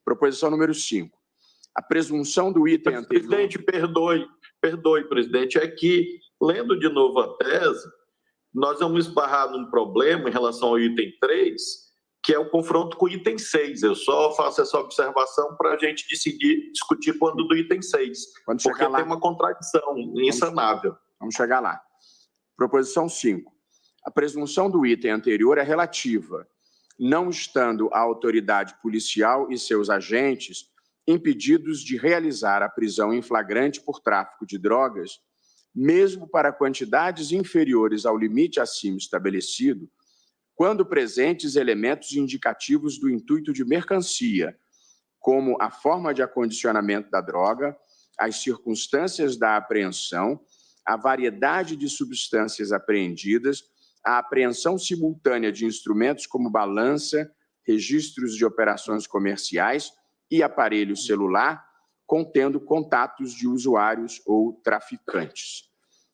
Proposição número 5. A presunção do item anterior... Presidente, perdoe, presidente, é que, lendo de novo a tese, nós vamos esbarrar num problema em relação ao item 3, que é o confronto com o item 6. Eu só faço essa observação para a gente discutir quando do item 6, porque tem uma contradição insanável. Vamos chegar lá. Proposição 5. A presunção do item anterior é relativa, não estando a autoridade policial e seus agentes impedidos de realizar a prisão em flagrante por tráfico de drogas, mesmo para quantidades inferiores ao limite acima estabelecido, quando presentes elementos indicativos do intuito de mercancia, como a forma de acondicionamento da droga, as circunstâncias da apreensão, a variedade de substâncias apreendidas, a apreensão simultânea de instrumentos como balança, registros de operações comerciais e aparelho celular, contendo contatos de usuários ou traficantes.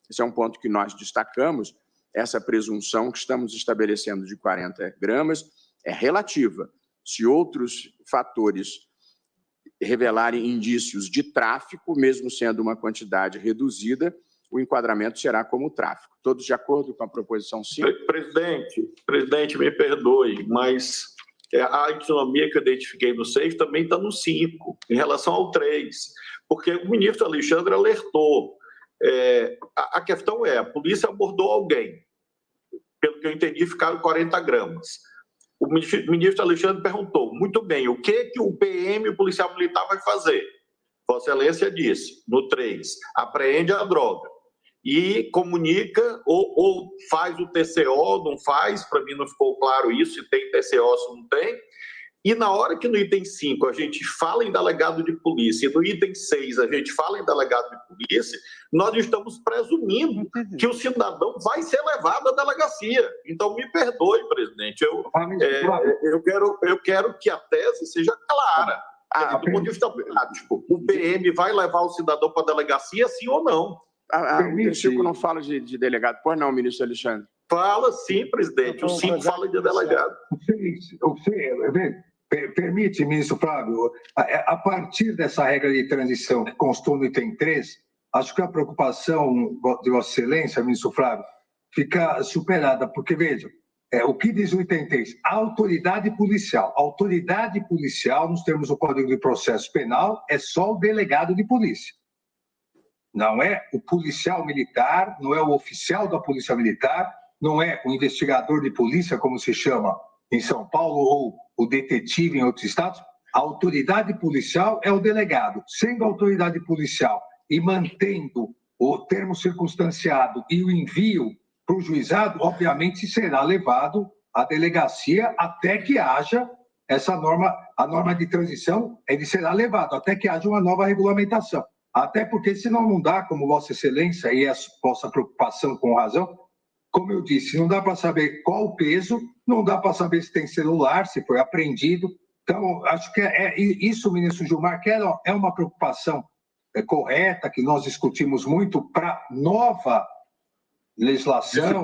Esse é um ponto que nós destacamos. Essa presunção que estamos estabelecendo de 40 gramas é relativa. Se outros fatores revelarem indícios de tráfico, mesmo sendo uma quantidade reduzida, o enquadramento será como tráfico. Todos de acordo com a proposição 5? Presidente, me perdoe, mas a autonomia que eu identifiquei no 6 também está no 5, em relação ao 3, porque o ministro Alexandre alertou. A questão é, a polícia abordou alguém, pelo que eu entendi, ficaram 40 gramas. O ministro Alexandre perguntou, muito bem, o que o PM, o policial militar, vai fazer? Vossa Excelência disse, no 3, apreende a droga e comunica ou faz o TCO, não faz, para mim não ficou claro isso, se tem TCO, se não tem. E na hora que no item 5 a gente fala em delegado de polícia e no item 6 a gente fala em delegado de polícia, nós estamos presumindo que o cidadão vai ser levado à delegacia. Então, me perdoe, presidente, eu quero que a tese seja clara. Do ponto de vista prático, o PM vai levar o cidadão para a delegacia, sim ou não? O versículo não fala de delegado. Pois não, ministro Alexandre? Fala sim, presidente. O 5 fala de delegado. Permite, ministro Flávio, a partir dessa regra de transição que constou no item 3, acho que a preocupação de Vossa Excelência, ministro Flávio, fica superada, porque, veja, o que diz o item 3? A autoridade policial. A autoridade policial, nos termos do Código de Processo Penal, é só o delegado de polícia. Não é o policial militar, não é o oficial da polícia militar, não é o investigador de polícia, como se chama em São Paulo, ou o detetive em outros estados. A autoridade policial é o delegado. Sendo autoridade policial e mantendo o termo circunstanciado e o envio para o juizado, obviamente será levado à delegacia até que haja essa norma, a norma de transição, ele será levado até que haja uma nova regulamentação. Até porque, senão não dá, como Vossa Excelência e a vossa preocupação com razão, como eu disse, não dá para saber qual o peso, não dá para saber se tem celular, se foi apreendido. Então, acho que isso, ministro Gilmar, que é uma preocupação correta, que nós discutimos muito para nova legislação,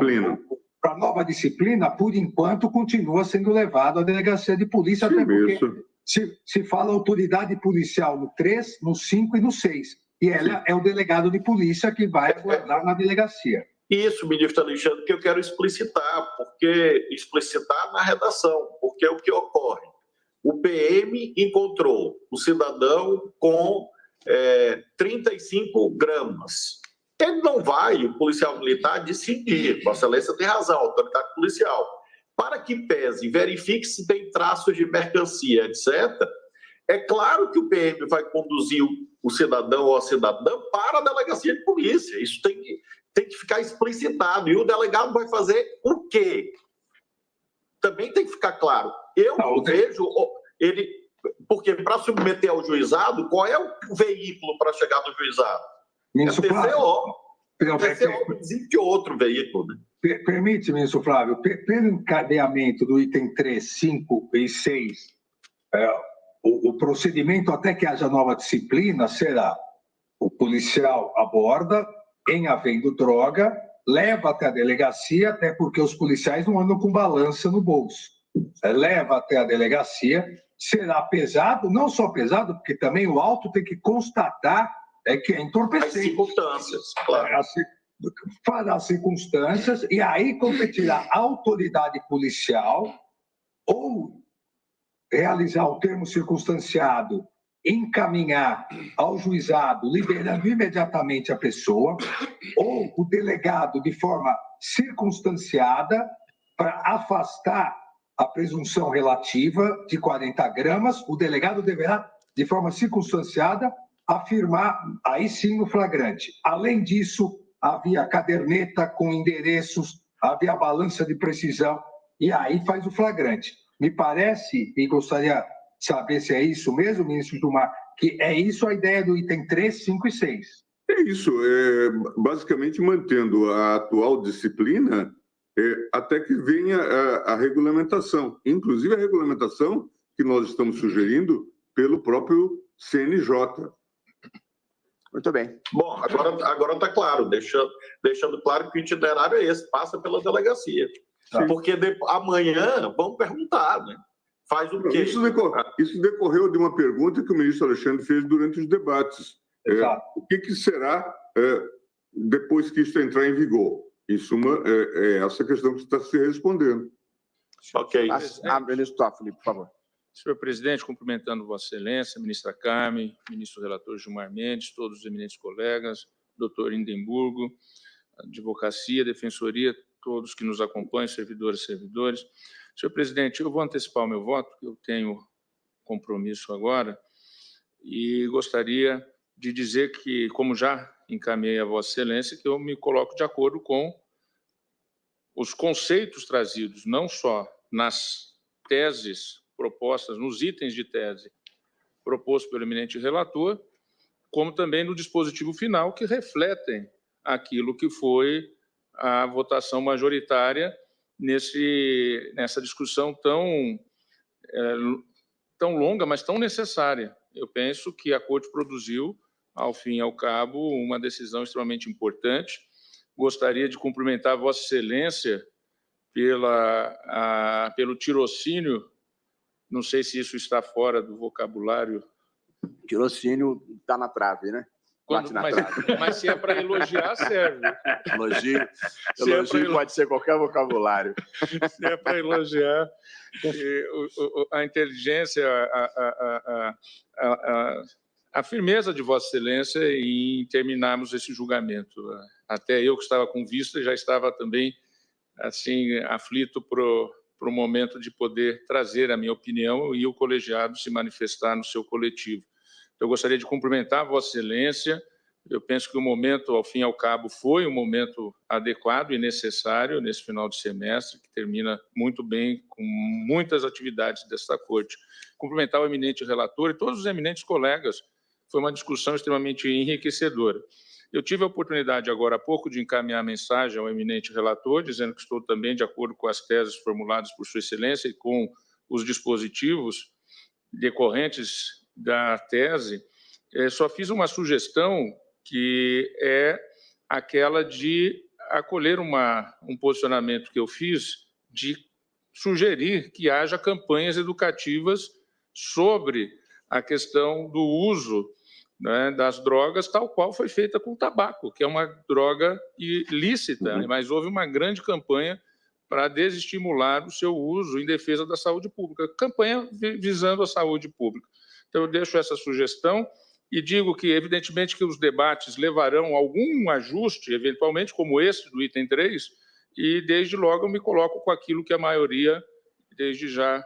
para nova disciplina, por enquanto, continua sendo levado à delegacia de polícia, até porque se fala autoridade policial no 3, no 5 e no 6. E ela é o delegado de polícia que vai aguardar na delegacia. Isso, ministro Alexandre, que eu quero explicitar na redação, porque é o que ocorre. O PM encontrou o cidadão com 35 gramas. Ele não vai, o policial militar, decidir. Vossa Excelência tem razão, a autoridade policial. Para que pese, verifique se tem traços de mercancia, etc., é claro que o PM vai conduzir o cidadão ou a cidadã para a delegacia de polícia. Isso tem que ficar explicitado. E o delegado vai fazer o quê? Também tem que ficar claro. Eu não vejo ele... Porque para submeter ao juizado, qual é o veículo para chegar no juizado? Ministro é TCO. Flávio, TCO não existe outro veículo. Né? Permite, ministro Flávio, pelo encadeamento do item 3, 5 e 6, o procedimento até que haja nova disciplina será: o policial aborda, em havendo droga, leva até a delegacia, até porque os policiais não andam com balança no bolso. leva até a delegacia, será pesado, não só pesado, porque também o auto tem que constatar que é entorpecente. As circunstâncias, claro. Fará circunstâncias, e aí competirá a autoridade policial ou realizar o termo circunstanciado, encaminhar ao juizado, liberando imediatamente a pessoa, ou o delegado, de forma circunstanciada, para afastar a presunção relativa de 40 gramas, o delegado deverá, de forma circunstanciada, afirmar, aí sim, no flagrante. Além disso, havia caderneta com endereços, havia balança de precisão, e aí faz o flagrante. Me parece, e gostaria de saber se é isso mesmo, ministro Gilmar, que é isso a ideia do item 3, 5 e 6. É isso, basicamente mantendo a atual disciplina até que venha a regulamentação, inclusive a regulamentação que nós estamos sugerindo pelo próprio CNJ. Muito bem. Bom, agora está claro, deixando claro que o itinerário é esse, passa pela delegacia. Sim. Porque amanhã vão perguntar, né? Faz o quê? Isso decorreu de uma pergunta que o ministro Alexandre fez durante os debates. O que será depois que isso entrar em vigor? Em suma, é essa questão que está se respondendo. Ok. Ministro Toffoli, por favor. Senhor presidente, cumprimentando Vossa Excelência, ministra Carmen, ministro relator Gilmar Mendes, todos os eminentes colegas, doutor Indemburgo, advocacia, defensoria, todos que nos acompanham, servidoras e servidores. Senhor presidente, eu vou antecipar o meu voto, porque eu tenho compromisso agora, e gostaria de dizer que, como já encaminhei a Vossa Excelência, que eu me coloco de acordo com os conceitos trazidos, não só nas teses propostas, nos itens de tese propostos pelo eminente relator, como também no dispositivo final, que refletem aquilo que foi a votação majoritária nessa discussão tão longa, mas tão necessária. Eu penso que a Corte produziu, ao fim e ao cabo, uma decisão extremamente importante. Gostaria de cumprimentar Vossa Excelência pelo tirocínio, não sei se isso está fora do vocabulário. Tirocínio está na trave, né? Mas se é para elogiar, serve. Elogio pode ser qualquer vocabulário. Se é para elogiar, a inteligência, a firmeza de Vossa Excelência em terminarmos esse julgamento. Até eu, que estava com vista, já estava também assim aflito para o momento de poder trazer a minha opinião e o colegiado se manifestar no seu coletivo. Eu gostaria de cumprimentar Vossa Excelência. Eu penso que o momento, ao fim e ao cabo, foi um momento adequado e necessário nesse final de semestre, que termina muito bem, com muitas atividades desta Corte. Cumprimentar o eminente relator e todos os eminentes colegas. Foi uma discussão extremamente enriquecedora. Eu tive a oportunidade, agora há pouco, de encaminhar a mensagem ao eminente relator, dizendo que estou também de acordo com as teses formuladas por Sua Excelência e com os dispositivos decorrentes da tese. Só fiz uma sugestão que é aquela de acolher um posicionamento que eu fiz de sugerir que haja campanhas educativas sobre a questão do uso, né, das drogas, tal qual foi feita com o tabaco, que é uma droga ilícita, mas houve uma grande campanha para desestimular o seu uso em defesa da saúde pública, campanha visando a saúde pública. Então, eu deixo essa sugestão e digo que, evidentemente, que os debates levarão algum ajuste, eventualmente, como esse do item 3, e, desde logo, eu me coloco com aquilo que a maioria, desde já,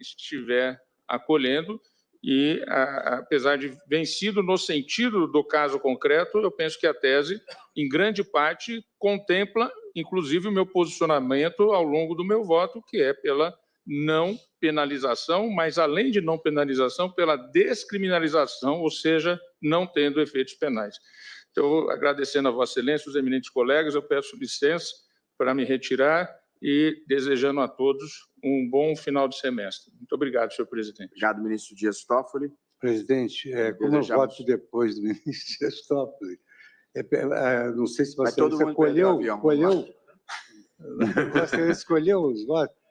estiver acolhendo. E, apesar de vencido no sentido do caso concreto, eu penso que a tese, em grande parte, contempla, inclusive, o meu posicionamento ao longo do meu voto, que é pela não penalização, mas, além de não penalização, pela descriminalização, ou seja, não tendo efeitos penais. Então, agradecendo a Vossa Excelência, os eminentes colegas, eu peço licença para me retirar e desejando a todos um bom final de semestre. Muito obrigado, senhor presidente. Obrigado, ministro Dias Toffoli. Presidente, como eu voto depois do ministro Dias Toffoli, não sei se você escolheu os votos.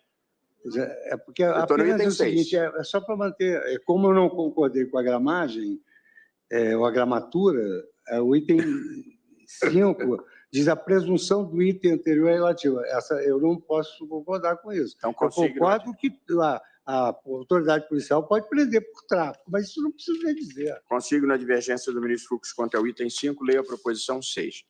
É porque apenas é o seguinte, é só para manter... Como eu não concordei com a gramagem, ou a gramatura, o item 5 diz a presunção do item anterior é relativa. Eu não posso concordar com isso. Então, eu concordo que a autoridade policial pode prender por tráfico, mas isso não precisa nem dizer. Consigo na divergência do ministro Fux quanto ao item 5, leia a proposição 6.